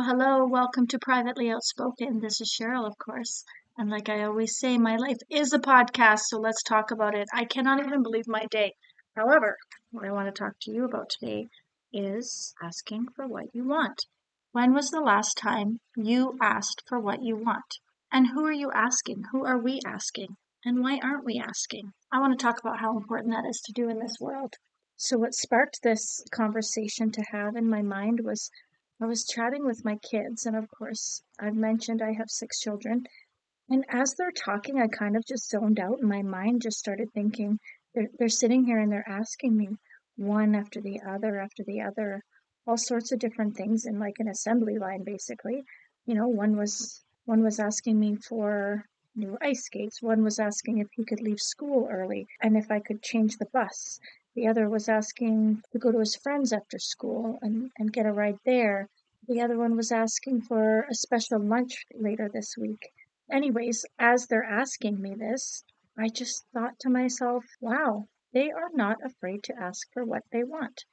Hello, welcome to Privately Outspoken. This is Cheryl, of course. And like I always say, my life is a podcast, so let's talk about it. I cannot even believe my day. However, what I want to talk to you about today is asking for what you want. When was the last time you asked for what you want? And who are you asking? Who are we asking? And why aren't we asking? I want to talk about how important that is to do in this world. So, what sparked this conversation to have in my mind was I was chatting with my kids, and of course, I've mentioned I have 6 children. And as they're talking, I kind of just zoned out, and my mind just started thinking. They're sitting here and they're asking me one after the other, all sorts of different things in like an assembly line, basically. One was asking me for new ice skates. One was asking if he could leave school early and if I could change the bus. The other was asking to go to his friends after school and get a ride there. The other one was asking for a special lunch later this week. Anyways, as they're asking me this, I just thought to myself, wow, they are not afraid to ask for what they want.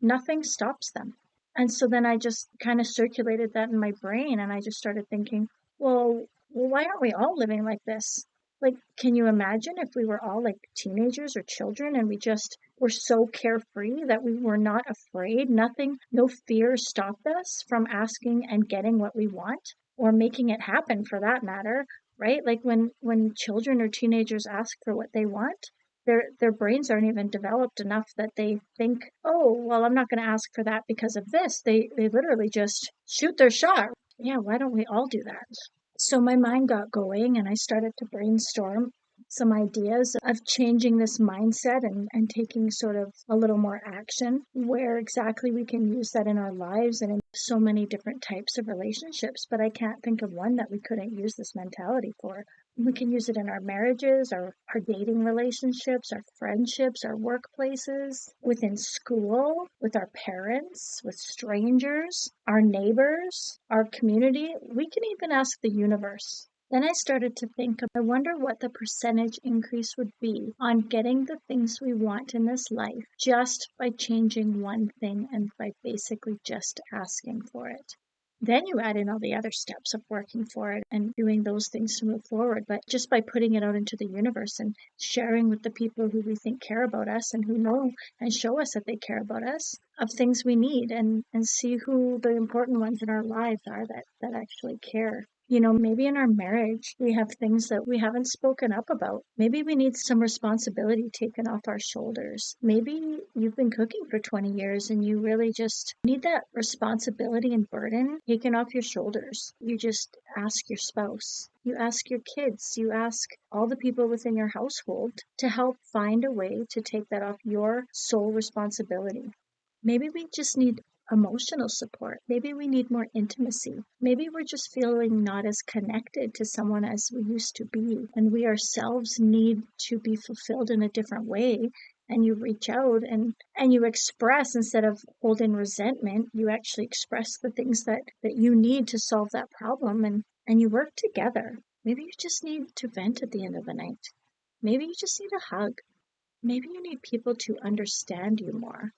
Nothing stops them. And so then I just kind of circulated that in my brain and I just started thinking, well, why aren't we all living like this? Like, can you imagine if we were all like teenagers or children and we just were so carefree that we were not afraid? Nothing, no fear stopped us from asking and getting what we want or making it happen for that matter, right? Like when children or teenagers ask for what they want, their brains aren't even developed enough that they think, oh, well, I'm not going to ask for that because of this. They literally just shoot their shot. Yeah, why don't we all do that? So my mind got going and I started to brainstorm some ideas of changing this mindset and taking sort of a little more action where exactly we can use that in our lives and in so many different types of relationships. But I can't think of one that we couldn't use this mentality for. We can use it in our marriages, our dating relationships, our friendships, our workplaces, within school, with our parents, with strangers, our neighbors, our community. We can even ask the universe. Then I started to think, I wonder what the percentage increase would be on getting the things we want in this life just by changing one thing and by basically just asking for it. Then you add in all the other steps of working for it and doing those things to move forward. But just by putting it out into the universe and sharing with the people who we think care about us and who know and show us that they care about us of things we need and see who the important ones in our lives are that actually care. Maybe in our marriage, we have things that we haven't spoken up about. Maybe we need some responsibility taken off our shoulders. Maybe you've been cooking for 20 years and you really just need that responsibility and burden taken off your shoulders. You just ask your spouse, you ask your kids, you ask all the people within your household to help find a way to take that off your sole responsibility. Maybe we just need emotional support. Maybe we need more intimacy. Maybe we're just feeling not as connected to someone as we used to be, and we ourselves need to be fulfilled in a different way. And you reach out and you express instead of holding resentment, you actually express the things that you need to solve that problem and you work together. Maybe you just need to vent at the end of the night. Maybe you just need a hug. Maybe you need people to understand you more.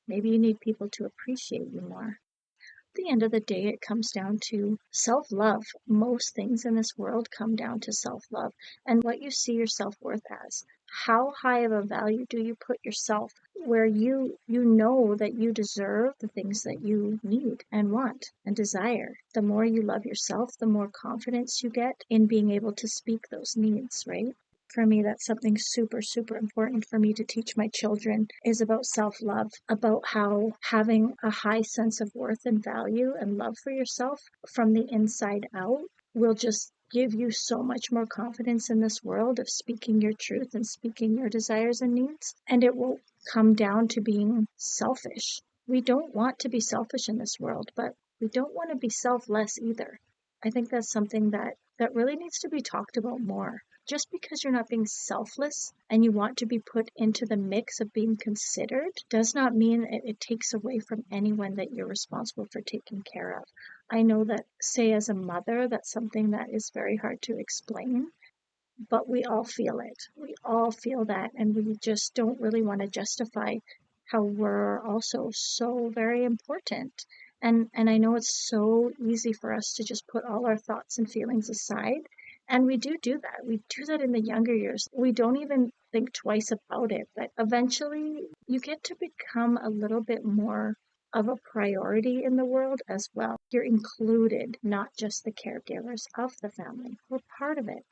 Maybe you need people to appreciate you more. At the end of the day, it comes down to self-love. Most things in this world come down to self-love and what you see your self-worth as. How high of a value do you put yourself where you know that you deserve the things that you need and want and desire? The more you love yourself, the more confidence you get in being able to speak those needs, right? For me, that's something super, super important for me to teach my children is about self-love, about how having a high sense of worth and value and love for yourself from the inside out will just give you so much more confidence in this world of speaking your truth and speaking your desires and needs. And it will come down to being selfish. We don't want to be selfish in this world, but we don't want to be selfless either. I think that's something that really needs to be talked about more. Just because you're not being selfless and you want to be put into the mix of being considered does not mean it takes away from anyone that you're responsible for taking care of. I know that, say, as a mother, that's something that is very hard to explain, but we all feel it. We all feel that, and we just don't really want to justify how we're also so very important And I know it's so easy for us to just put all our thoughts and feelings aside. And we do that. We do that in the younger years. We don't even think twice about it. But eventually, you get to become a little bit more of a priority in the world as well. You're included, not just the caregivers of the family. We're part of it.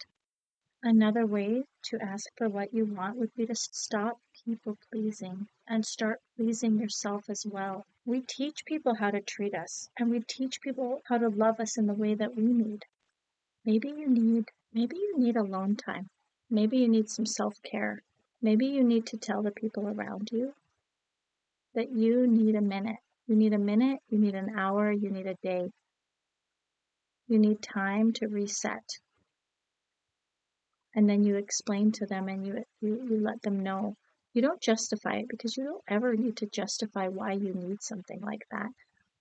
Another way to ask for what you want would be to stop people pleasing and start pleasing yourself as well. We teach people how to treat us, and we teach people how to love us in the way that we need. Maybe you need alone time. Maybe you need some self-care. Maybe you need to tell the people around you that you need a minute. You need a minute, you need an hour, you need a day. You need time to reset. And then you explain to them and you let them know. You don't justify it, because you don't ever need to justify why you need something like that.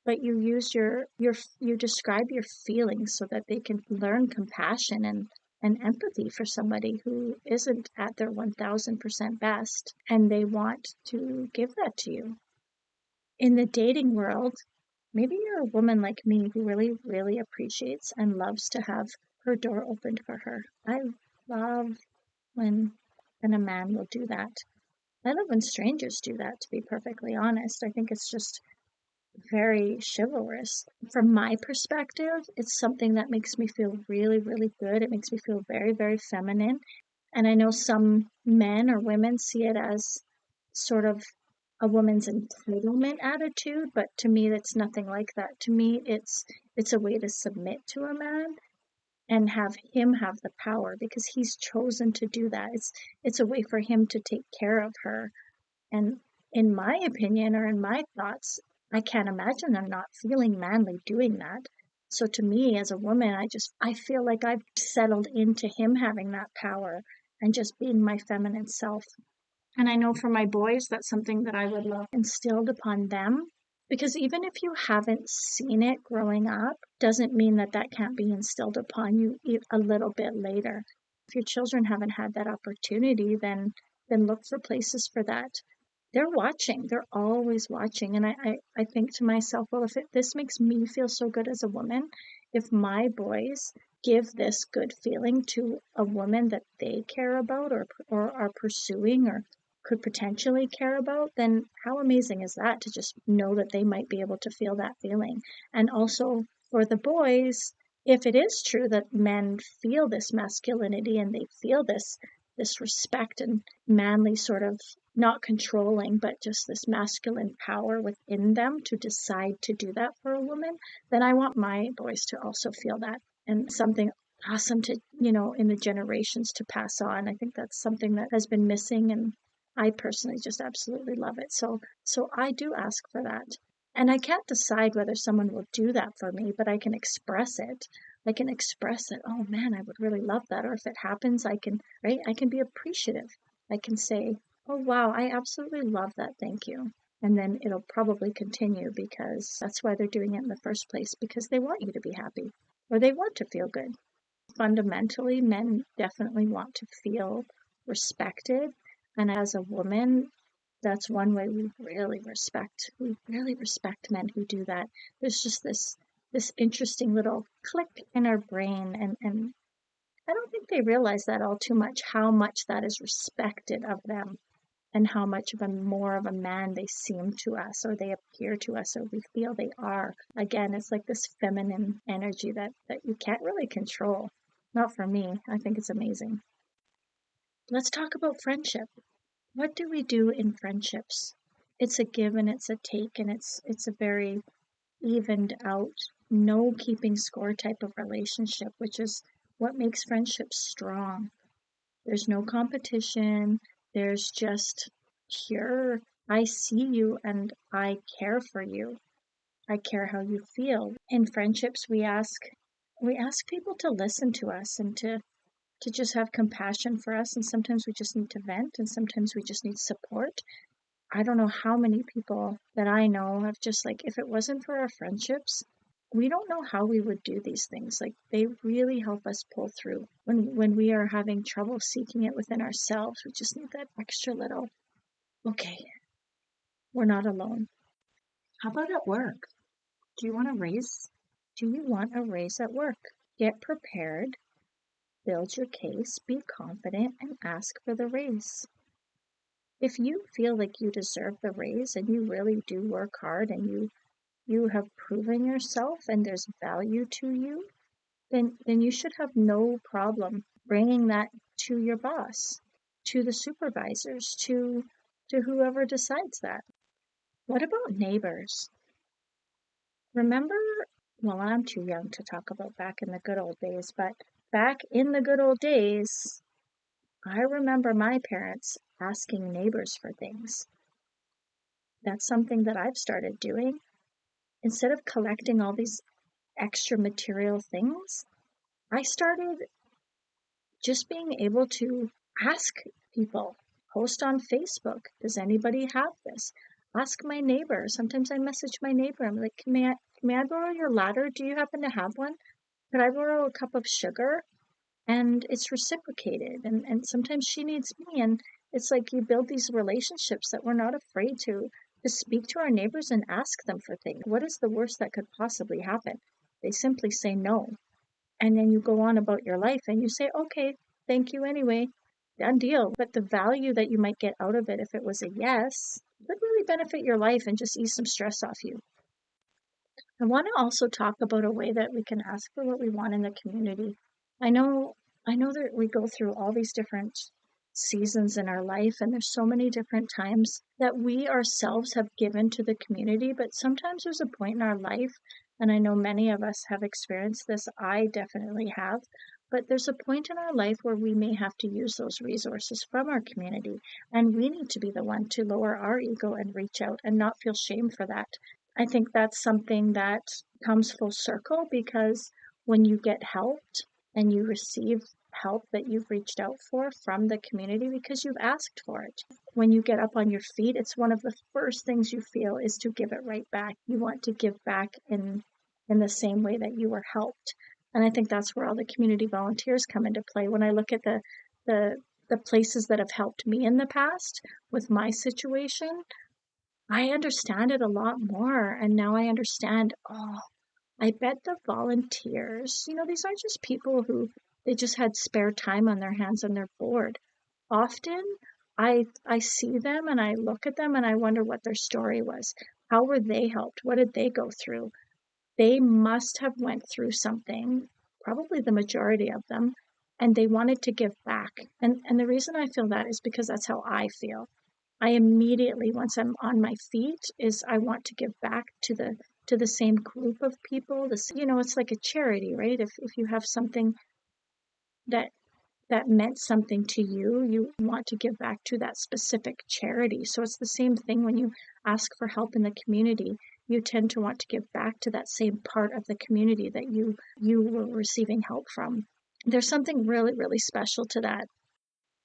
But you use you describe your feelings so that they can learn compassion and empathy for somebody who isn't at their 1000% best, and they want to give that to you. In the dating world, maybe you're a woman like me who really, really appreciates and loves to have her door opened for her. I love when a man will do that. I love when strangers do that, to be perfectly honest. I think it's just very chivalrous. From my perspective, it's something that makes me feel really, really good. It makes me feel very, very feminine. And I know some men or women see it as sort of a woman's entitlement attitude, but to me, that's nothing like that. To me, it's a way to submit to a man and have him have the power, because he's chosen to do that. It's a way for him to take care of her. And in my opinion, or in my thoughts, I can't imagine them not feeling manly doing that. So to me, as a woman, I feel like I've settled into him having that power and just being my feminine self. And I know for my boys, that's something that I would love instilled upon them. Because even if you haven't seen it growing up, doesn't mean that that can't be instilled upon you a little bit later. If your children haven't had that opportunity, then look for places for that. They're watching. They're always watching. And I think to myself, well, if this makes me feel so good as a woman, if my boys give this good feeling to a woman that they care about, or are pursuing, or could potentially care about, then how amazing is that, to just know that they might be able to feel that feeling. And also for the boys, if it is true that men feel this masculinity and they feel this respect and manly sort of, not controlling, but just this masculine power within them to decide to do that for a woman, then I want my boys to also feel that, and something awesome to, in the generations to pass on. I think that's something that has been missing, and I personally just absolutely love it. So I do ask for that. And I can't decide whether someone will do that for me, but I can express it. I can express that, oh man, I would really love that. Or if it happens, right? I can be appreciative. I can say, oh wow, I absolutely love that. Thank you. And then it'll probably continue, because that's why they're doing it in the first place, because they want you to be happy, or they want to feel good. Fundamentally, men definitely want to feel respected. And as a woman, that's one way we really respect men who do that. There's just this interesting little click in our brain, and I don't think they realize that all too much, how much that is respected of them, and how much of a more of a man they seem to us, or they appear to us, or we feel they are. Again, it's like this feminine energy that you can't really control. Not for me. I think it's amazing. Let's talk about friendship. What do we do in friendships? It's a give and it's a take, and it's a very evened out, no keeping score type of relationship, which is what makes friendships strong. There's no competition. There's just pure, I see you and I care for you. I care how you feel. In friendships, we ask people to listen to us, and to just have compassion for us. And sometimes we just need to vent, and sometimes we just need support. I don't know how many people that I know have just, like, if it wasn't for our friendships, we don't know how we would do these things. Like, they really help us pull through when we are having trouble seeking it within ourselves. We just need that extra little, okay, we're not alone. How about at work? Do you want a raise? Do you want a raise at work? Get prepared, build your case, be confident, and ask for the raise. If you feel like you deserve the raise and you really do work hard and you have proven yourself and there's value to you, then you should have no problem bringing that to your boss, to the supervisors, to whoever decides that. What about neighbors? Remember, well, I'm too young to talk about back in the good old days, but back in the good old days, I remember my parents asking neighbors for things. That's something that I've started doing. Instead of collecting all these extra material things, I started just being able to ask people, post on Facebook, does anybody have this? Ask my neighbor. Sometimes I message my neighbor. I'm like, may I borrow your ladder? Do you happen to have one? Could I borrow a cup of sugar? And it's reciprocated. And sometimes she needs me. And it's like you build these relationships that we're not afraid to speak to our neighbors and ask them for things. What is the worst that could possibly happen? They simply say no. And then you go on about your life and you say, okay, thank you anyway, done deal. But the value that you might get out of it if it was a yes would really benefit your life and just ease some stress off you. I want to also talk about a way that we can ask for what we want in the community. I know that we go through all these different seasons in our life and there's so many different times that we ourselves have given to the community, but sometimes there's a point in our life, and I know many of us have experienced this, I definitely have, but there's a point in our life where we may have to use those resources from our community, and we need to be the one to lower our ego and reach out and not feel shame for that. I think that's something that comes full circle because when you get helped and you receive help that you've reached out for from the community because you've asked for it. When you get up on your feet, it's one of the first things you feel is to give it right back. You want to give back in the same way that you were helped. And I think that's where all the community volunteers come into play. When I look at the places that have helped me in the past with my situation, I understand it a lot more. And now I understand, oh, I bet the volunteers, these aren't just people who they just had spare time on their hands and they're bored. Often I see them and I look at them and I wonder what their story was. How were they helped? What did they go through? They must have went through something, probably the majority of them, and they wanted to give back. And the reason I feel that is because that's how I feel. I immediately, once I'm on my feet, is I want to give back to the same group of people. It's like a charity, right? If you have something that meant something to you, you want to give back to that specific charity. So it's the same thing when you ask for help in the community. You tend to want to give back to that same part of the community that you were receiving help from. There's something really, really special to that.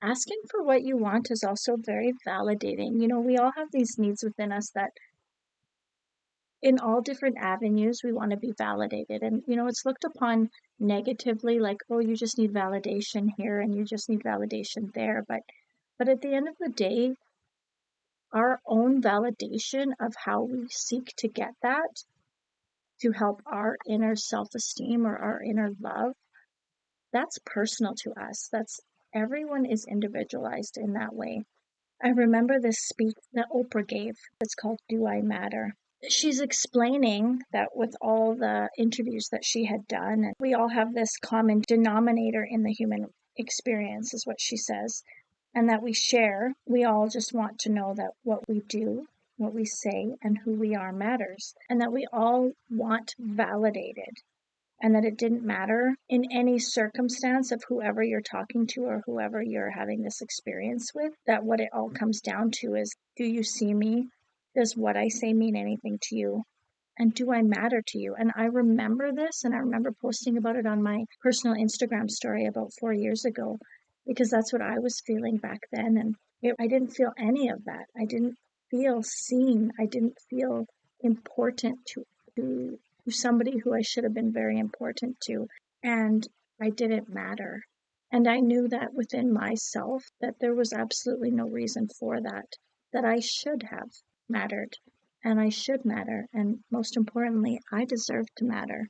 Asking for what you want is also very validating. We all have these needs within us that in all different avenues, we want to be validated. And, it's looked upon negatively, like, oh, you just need validation here and you just need validation there. But at the end of the day, our own validation of how we seek to get that to help our inner self-esteem or our inner love, that's personal to us. Everyone is individualized in that way. I remember this speech that Oprah gave. It's called Do I Matter? She's explaining that with all the interviews that she had done, we all have this common denominator in the human experience, is what she says, and that we share. We all just want to know that what we do, what we say, and who we are matters, and that we all want validated. And that it didn't matter in any circumstance of whoever you're talking to or whoever you're having this experience with, that what it all comes down to is, do you see me? Does what I say mean anything to you? And do I matter to you? And I remember this, and I remember posting about it on my personal Instagram story about 4 years ago, because that's what I was feeling back then. And I didn't feel any of that. I didn't feel seen. I didn't feel important to somebody who I should have been very important to, and I didn't matter. And I knew that within myself that there was absolutely no reason for that I should have mattered. and I should matter. And most importantly, I deserve to matter.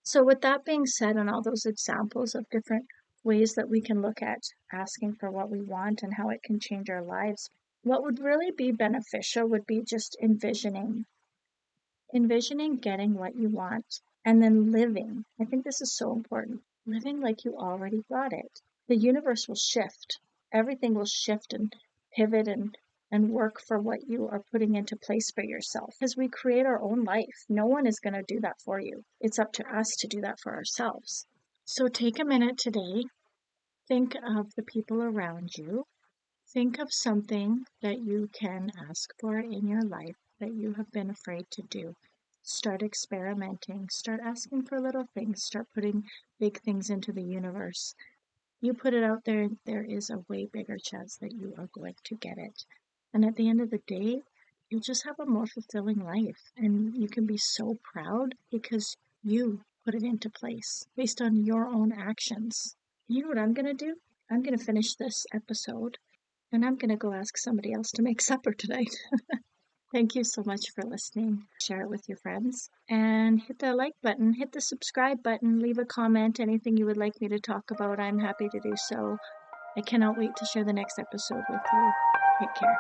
So with that being said, and all those examples of different ways that we can look at asking for what we want and how it can change our lives, what would really be beneficial would be just envisioning getting what you want and then living. I think this is so important. Living like you already got it. The universe will shift. Everything will shift and pivot and work for what you are putting into place for yourself. Because we create our own life. No one is going to do that for you. It's up to us to do that for ourselves. So take a minute today. Think of the people around you. Think of something that you can ask for in your life that you have been afraid to do. Start experimenting. Start asking for little things. Start putting big things into the universe. You put it out there, there is a way bigger chance that you are going to get it. And at the end of the day, you'll just have a more fulfilling life. And you can be so proud because you put it into place based on your own actions. You know what I'm going to do? I'm going to finish this episode and I'm going to go ask somebody else to make supper tonight. Thank you so much for listening. Share it with your friends and hit the like button, hit the subscribe button, leave a comment, anything you would like me to talk about. I'm happy to do so. I cannot wait to share the next episode with you. Take care.